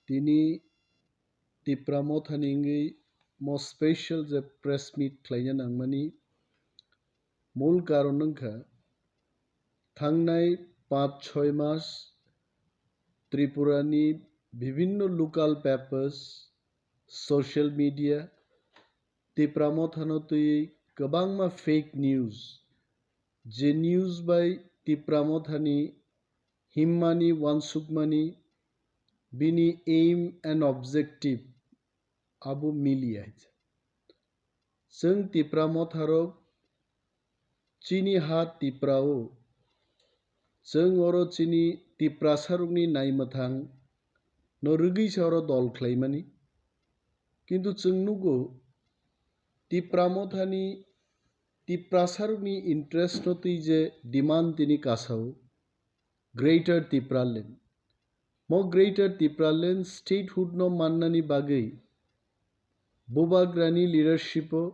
Tini tipramo thaningi most special je press meet khlainya nangmani mul karon nangkha thangnai 5-6 মাস Tripurani বিভিন্ন local papers social media tipramo thanotui kabangma fake news je news by tipramo thani himmani wansukmani bini aim and objective abu miliya जों tipramo tharok chini ha tiprao जों oro chini tiprasarokni naimathang no rwgui saoro dol khlaimani kintu जों nugo tipramo thani tiprasarokni interest no tui je demand tini kasao greater tipraland mo greater tipraland statehood no mannani bagui bobagrani leadership o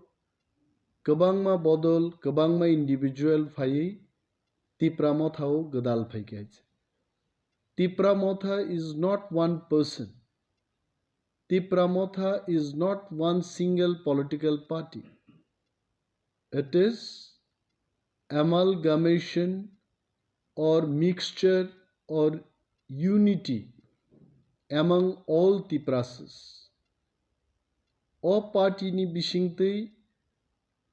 kabangma bodol kabangma individual phaiui tipramotha o godal phaikhaich tipramotha is not one person tipramotha is not one single political party it is amalgamation or mixture or unity among all tiprasas o party ni bisingtui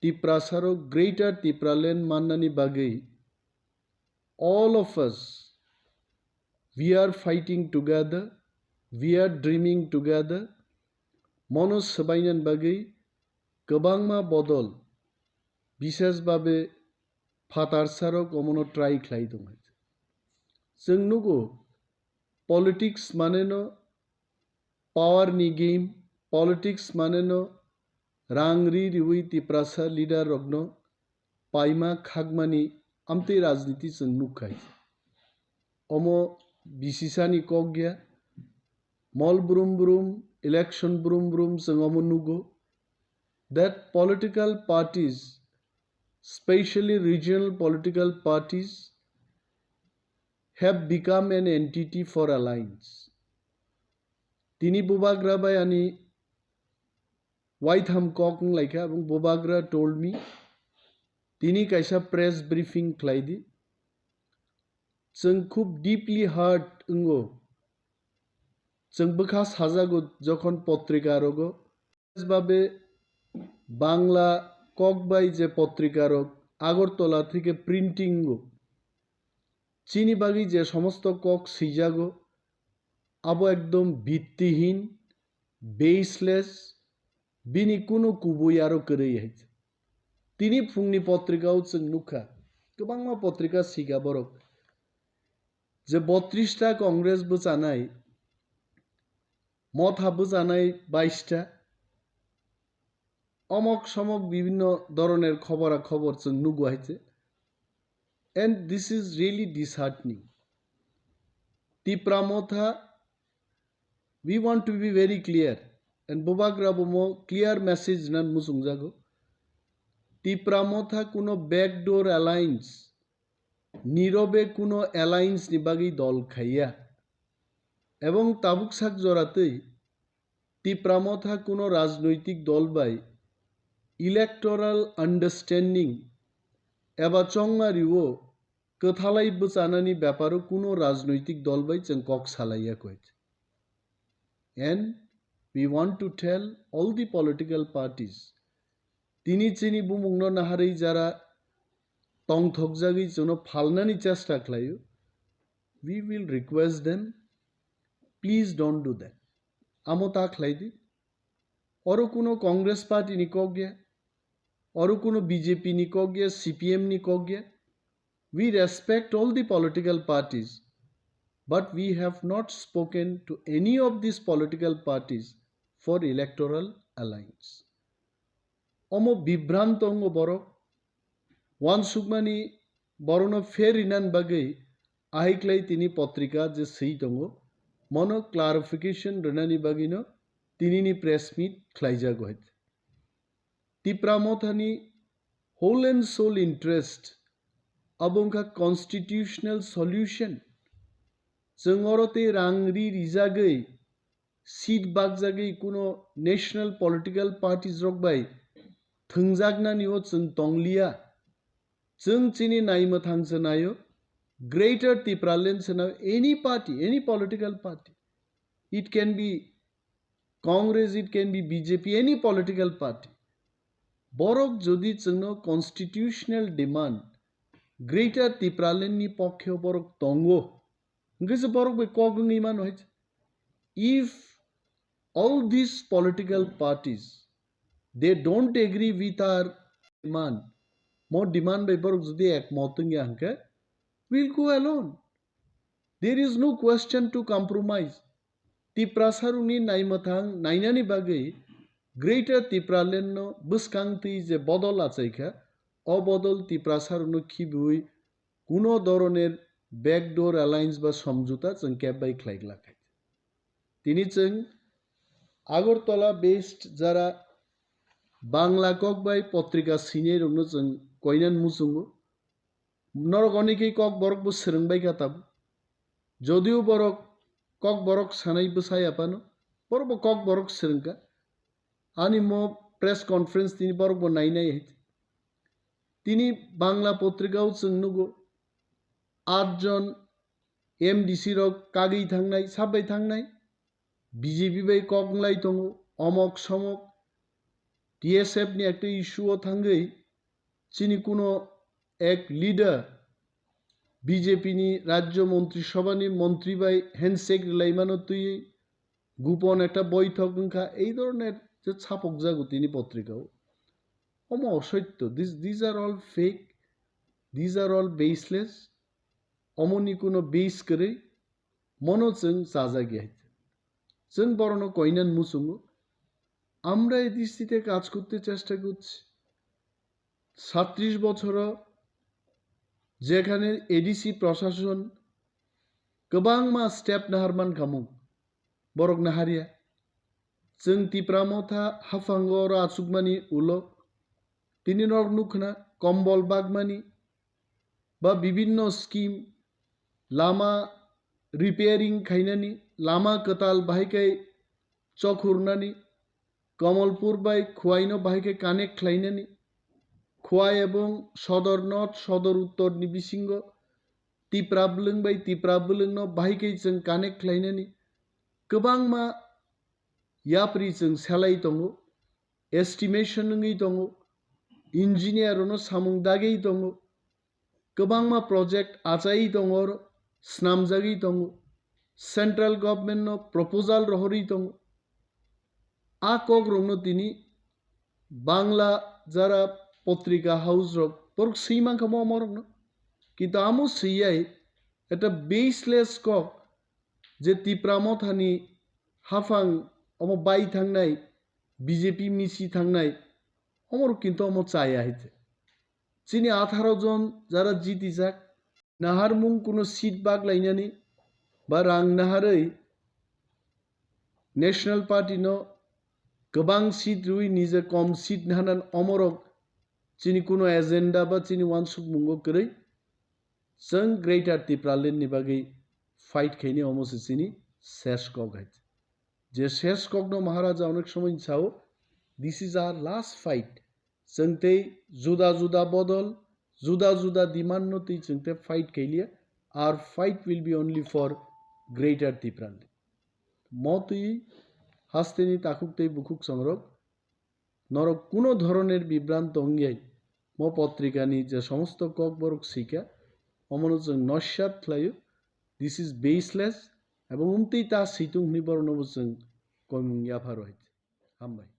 tiprasaro greater tipraland mannani bagui all of us we are fighting together we are dreaming together mono sabainan bagui kabangma bodol bishesh babe phatar omono try khlai dong जों nugo politics maneno power ni game politics maneno rangri riwi tiprasa leader rogno paima khagmani amtei rajniti जों nukhai omo bisisani kogya mol brum brum election brum brum जों omo nugo that political parties especially regional political parties have become an entity for alliance tini bobagra bai ani Whiteham Kok laika abong bobagra told me tini kaisa press briefing khlaidi जों খুব deeply hurt ungo जों bokha sajago jokhon potrika rogo babe bangla kokbai je potrika rog Agartala থেকে printing গো চিনি বাগি যে সমস্ত cock সিজাগো আবো একদম ভিত্তিহীন বেসলেস বিনি কোনো কুবই আরো করে হয়েছে তিনি ফুংনি পত্রিকাও जों नुखा गोबांमा पत्रिका सिगा बरक जे 32টা কংগ্রেস बोजानाय মত बोजानाय 22টা অমক সমক বিভিন্ন ধরনের খবরাখবর जों नुगो হয়েছে and this is really disheartening tipramotha we want to be very clear and bobagra bomo clear message nan musungjago tipramotha kuno backdoor alliance নীরবে কোনো অ্যালায়েন্স নিবাগি দল খাইয়া এবং তাবুকসাক জড়াতেই তিপ্রামথা কোনো রাজনৈতিক দল বাই ইলেকটোরাল আন্ডারস্ট্যান্ডিং এবা চংমারিও কোথালাই বচানানি ব্যাপারও কোনো রাজনৈতিক দল বাই जों কক সালাইয়া কইছে and we want to tell all the political parties তিনি চিনি বুমুংনো নাহারেই যারা tong thokjagi jono phalnani chesta khlayo we will request them please don't do that amota khlaidi oro kuno congress party ni kogya oro kuno bjp ni kogya cpm ni kogya we respect all the political parties but we have not spoken to any of these political parties for electoral alliance omo bibrantongo borok One sukmani borono fair inan bagai ahiklai tini potrika je sei tongo mono clarification renani bagino tini ni press meet khlaija goit tipramothani whole and soul interest abongka constitutional solution जों अरते रांगरि रिजागै seat bagzagi kuno national political parties rokbai thungjagna niwo chung tonglia chung chini naima thangsa nayo greater tipralen sena any party, any political party, it can be Congress, it can be BJP, any political party, borok jodi chungno constitutional demand greater tipralen ni pokkhe borok tongo ngese borok be kogung iman hoyche. If all these political parties they don't agree with our demand, more demand by borok jodi ekmot hanke, we'll go alone. There is no question to compromise. Tiprasaruni naimathang nainani bagai greater tipralen no buskangti je bodol achaika অবদল তিপ্রাসারনো খিবুই কোনো ধরনের backdoor alliance বা সমঝোতা जों ক্যাবাই খ্লাইগলাখাই তিনি जों Agartala best যারা বাংলা ককবাই পত্রিকা সিনে রংনো जों কইনান মুসুঙ্গো নরগনিকেই ককবরক বো সরংবাই কাতাব যদিও বরক ককবরক সানাই বসাই আপানো বরক ককবরক সরংকা আনি মো প্রেস কনফারেন্স তিনি বরক বো নাইনাই হইতে তিনি বাংলা পত্রিকাও जों नुगो 8 জন এমডিসি রক কাগেই থাংনাই সাবাই থাংনাই বিজেপি বাই ককলাই দङो অমক সমক টিএসএফ नि একটা ইস্যুও থাঙ্গই চিনি কোনো এক লিডার বিজেপি नि রাজ্য মন্ত্রিসভানি মন্ত্রী বাই হ্যান্ডশেক লাইমানো তুই গোপন একটা বৈঠক সংখ্যা এই ধরনের যে ছাপক জাগো তিনি পত্রিকাও অম অসত্য this are all fake this are all baseless অমনি কোনো বেস করে মনো जों जाजागिया जों বরণ কইনান মুসুঙ্গো আমরা এই দৃষ্টিতে কাজ করতে চেষ্টা করছি 37 বছর যেখানে এডিসি প্রশাসন गोबां मा स्टेप नाहारमान खामु बरक नाहारिया जों तिप्रामथा हाफांगर आचुकमानि उलो तिनि नर नुखना कम्बल बागमानि बा विभिन्न स्कीम लामा रिपेयरिंग खाइनानि लामा कताल बाहायकै चखुरनानि कमलपुर बाय खुवाइनो बाहायकै कानेक्ट खालायनानि खुवाइ एबं सदर नर्थ सदर उत्तर नि बिसिंग तिप्राबलुं बाय तिप्राबलुं न बाहायकै जों कानेक्ट खालायनानि गोबां मा याप्रि जों सेलाय दङो एस्टिमेशन नङै दङो इन्जिनियारनो सामुं दागै दङो गोबां मा प्रोजेक्ट आजायै दङो स्नामजागै दङो सेंट्रल गवर्नमेंट नो प्रपोजल रहरै दङो आ कक रंनो तिनि बांला जारा पत्रिका हाउस रक पर सीमा खमो मरनो কিন্তু আমো সিয়াই এটা বেসলেস কক যে তিপ্রামথানি হাফাং অম বাই থাংনাই বিজেপি মিছি থাংনাই অমর কিন্তু অম চাই আইতে চিনি 18 জন যারা জিতি যাক নাহার মুং কোনো সিট বাগলাইনানি বা রাং নাহাरै ন্যাশনাল পার্টি ন गोबां সিট রুই নিজে কম সিট নাহানান অমরক চিনি কোনো এজেন্ডা বা চিনি ওয়ানসুক মুঙ্গ কरै जों ग्रेटर तिप्रालेन नि बागै फाइट खाइनि अमसे चिनी शेष कक है जे शेष कक न महाराजा अनेक समय चाओ this is our last fight जों ते जुदा जुदा बदल जुदा जुदा डिमांड न ते जों ते फाइट खाइलिया our fight will be only for greater Tipraland मतुई हास्तेनि ताकुकते बुकुक संरक नरक कोनो धरनेर बिभ्रांत अंगियाई म पत्रिकानि जे समस्त ककबरक शिखा অমনোযোগ নস্যাত খ্লায়ো দিস ইজ বেসলেস এবং উমতেই তা সিতুং নিবরণ বসং কমুং ইয়াফার হইতে হামবাই